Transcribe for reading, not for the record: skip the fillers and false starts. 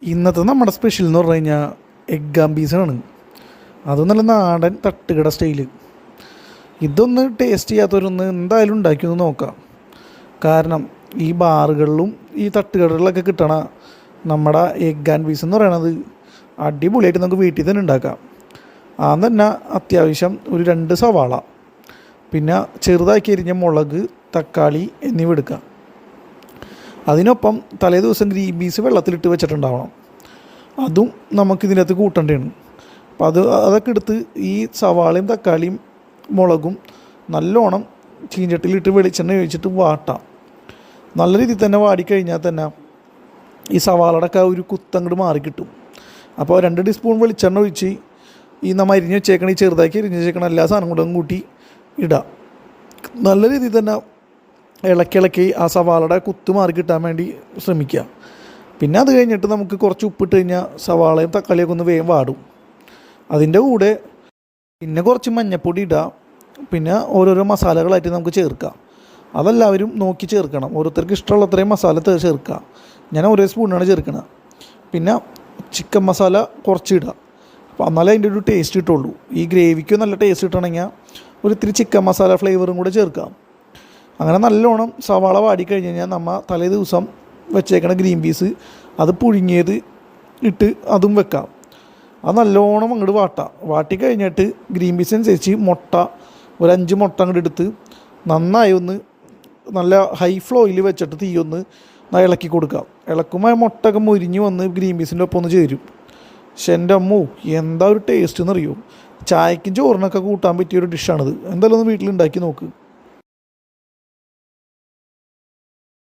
ഇന്നത്തെ നമ്മുടെ സ്പെഷ്യൽ എന്ന് പറഞ്ഞു കഴിഞ്ഞാൽ എഗ് ആംബീസാണ്. അത് നല്ല നാടൻ തട്ടുകട സ്റ്റൈല്. ഇതൊന്ന് ടേസ്റ്റ് ചെയ്യാത്തവരൊന്ന് എന്തായാലും ഉണ്ടാക്കിയൊന്ന് നോക്കാം. കാരണം ഈ ബാറുകളിലും ഈ തട്ടുകടകളിലൊക്കെ കിട്ടണ നമ്മുടെ എഗ് ആൻഡ് പീസ് എന്ന് പറയണത് അടിപൊളിയായിട്ട് നമുക്ക് വീട്ടിൽ തന്നെ ഉണ്ടാക്കാം. അത് തന്നെ അത്യാവശ്യം ഒരു 2 സവാള, പിന്നെ ചെറുതാക്കി എരിഞ്ഞ മുളക്, തക്കാളി എന്നിവ എടുക്കാം. അതിനൊപ്പം തലേ ദിവസം ഗ്രീൻ പീസ് വെള്ളത്തിലിട്ട് വെച്ചിട്ടുണ്ടാവണം. അതും നമുക്കിതിനകത്ത് കൂട്ടേണ്ടതാണ്. അപ്പോൾ അതൊക്കെ എടുത്ത് ഈ സവാളയും തക്കാളിയും മുളകും നല്ലോണം ചീഞ്ചട്ടിയിലിട്ട് വെളിച്ചെണ്ണ ഒഴിച്ചിട്ട് വാട്ടാം. നല്ല രീതിയിൽ തന്നെ വാടിക്കഴിഞ്ഞാൽ തന്നെ ഈ സവാളയുടെ ഒക്കെ ഒരു കുത്തങ്ങോട്ട് മാറിക്കിട്ടും. അപ്പോൾ 2 ടീസ്പൂൺ വെളിച്ചെണ്ണ ഒഴിച്ച് ഈ നമ്മൾ അരിഞ്ഞ് വെച്ചേക്കണ ഈ ചെറുതാക്കി അരിഞ്ഞ് വെച്ചേക്കണ എല്ലാ സാധനം കൂടെ കൂട്ടി ഇടാം. നല്ല രീതിയിൽ തന്നെ ഇളക്കി ആ സവാളയുടെ കുത്ത് മാറി കിട്ടാൻ വേണ്ടി ശ്രമിക്കുക. പിന്നെ അത് കഴിഞ്ഞിട്ട് നമുക്ക് കുറച്ച് ഉപ്പിട്ട് കഴിഞ്ഞാൽ സവാളയും തക്കാളിയൊക്കെ ഒന്ന് വേഗം വാടും. അതിൻ്റെ കൂടെ പിന്നെ കുറച്ച് മഞ്ഞൾപ്പൊടി ഇടുക. പിന്നെ ഓരോരോ മസാലകളായിട്ട് നമുക്ക് ചേർക്കാം. അതെല്ലാവരും നോക്കി ചേർക്കണം. ഓരോരുത്തർക്ക് ഇഷ്ടമുള്ള അത്രയും മസാല ചേർക്കുക. ഞാൻ ഓരോ സ്പൂണാണ് ചേർക്കുന്നത്. പിന്നെ ചിക്കൻ മസാല കുറച്ച് ഇടുക. അപ്പോൾ എന്നാലേ അതിൻ്റെ ഒരു ടേസ്റ്റ് കിട്ടുള്ളൂ. ഈ ഗ്രേവിക്ക് നല്ല ടേസ്റ്റ് കിട്ടണമെങ്കിൽ ഒരിത്തിരി ചിക്കൻ മസാല ഫ്ലേവറും കൂടെ ചേർക്കാം. അങ്ങനെ നല്ലോണം സവാള വാടിക്കഴിഞ്ഞ് കഴിഞ്ഞാൽ നമ്മൾ തലേ ദിവസം വെച്ചേക്കണ ഗ്രീൻ പീസ് അത് പുഴുങ്ങിയത് ഇട്ട് അതും വെക്കാം. അത് നല്ലോണം അങ്ങോട്ട് വാട്ടി കഴിഞ്ഞിട്ട് ഗ്രീൻ പീസ് അനുസരിച്ച് മുട്ട ഒരു 5 മുട്ട അങ്ങോട്ട് എടുത്ത് നന്നായി ഒന്ന് നല്ല ഹൈ ഫ്ലോയിൽ വെച്ചിട്ട് തീയൊന്ന് ഇളക്കി കൊടുക്കാം. ഇളക്കുമ്പോൾ മുട്ടയൊക്കെ മുരിഞ്ഞ് വന്ന് ഗ്രീൻ പീസിൻ്റെ ഒപ്പം ഒന്ന് ചേരും. പക്ഷെ എൻ്റെ അമ്മോ എന്താ ഒരു ടേസ്റ്റ് എന്നറിയോ. ചായക്കും ചോറിനൊക്കെ കൂട്ടാൻ പറ്റിയൊരു ഡിഷാണിത്. എന്തായാലും ഒന്ന് വീട്ടിലുണ്ടാക്കി നോക്ക്.